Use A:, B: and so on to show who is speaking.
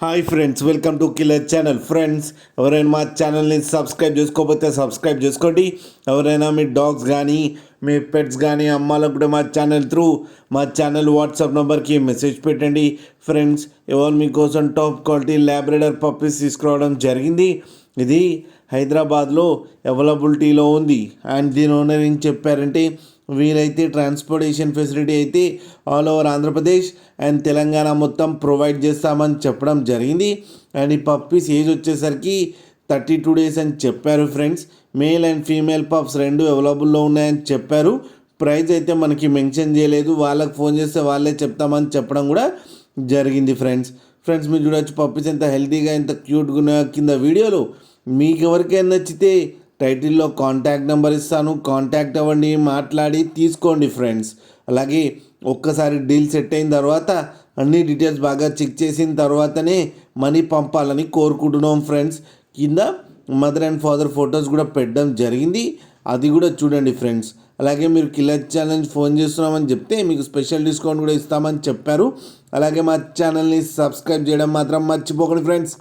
A: Hi friends, welcome to killer channel. Friends, ఎవరైనా మా ఛానల్ని సబ్స్క్రైబ్ చేసుకోకపోతే సబ్స్క్రైబ్ చేసుకోండి. ఎవరైనా మీ డాగ్స్ కానీ మీ పెట్స్ కానీ అమ్మాలకు కూడా మా ఛానల్ వాట్సాప్ నెంబర్కి మెసేజ్ పెట్టండి. ఫ్రెండ్స్, ఎవరు మీకోసం టాప్ క్వాలిటీ ల్యాబ్రెడర్ పప్పీస్ తీసుకురావడం జరిగింది. ఇది హైదరాబాద్లో అవైలబిలిటీలో ఉంది. అండ్ దీని ఓనర్ ఏం చెప్పారంటే, వీలైతే ట్రాన్స్పోర్టేషన్ ఫెసిలిటీ అయితే all over Andhra Pradesh and Telangana మొత్తం ప్రొవైడ్ చేస్తామని చెప్పడం జరిగింది. అండ్ ఈ పప్పీస్ ఏజ్ వచ్చేసరికి 32 days అని చెప్పారు. Friends, male and female pups రెండు అవైలబుల్లో ఉన్నాయని చెప్పారు. ప్రైస్ అయితే మనకి మెన్షన్ చేయలేదు. వాళ్ళకి ఫోన్ చేస్తే వాళ్ళే చెప్తామని చెప్పడం కూడా జరిగింది. ఫ్రెండ్స్, మీరు చూడవచ్చు పప్పీస్ ఎంత హెల్తీగా ఎంత క్యూట్గా ఉన్నాయో. కింద వీడియోలో మీకు ఎవరికైనా నచ్చితే టైటిల్లో కాంటాక్ట్ నెంబర్ ఇస్తాను, కాంటాక్ట్ అవ్వండి, మాట్లాడి తీసుకోండి. ఫ్రెండ్స్, అలాగే ఒక్కసారి డీల్ సెట్ అయిన తర్వాత అన్ని డీటెయిల్స్ బాగా చెక్ చేసిన తర్వాతనే మనీ పంపాలని కోరుకుంటున్నాం. ఫ్రెండ్స్, కింద మదర్ అండ్ ఫాదర్ ఫొటోస్ కూడా పెట్టడం జరిగింది, అది కూడా చూడండి. ఫ్రెండ్స్, అలాగే మీరు కిల్లర్ ఛానల్ ఫోన్ చేస్తున్నామని చెప్తే మీకు స్పెషల్ డిస్కౌంట్ కూడా ఇస్తామని చెప్పారు. అలాగే మా ఛానల్ని సబ్స్క్రైబ్ చేయడం మాత్రం మర్చిపోకండి. ఫ్రెండ్స్.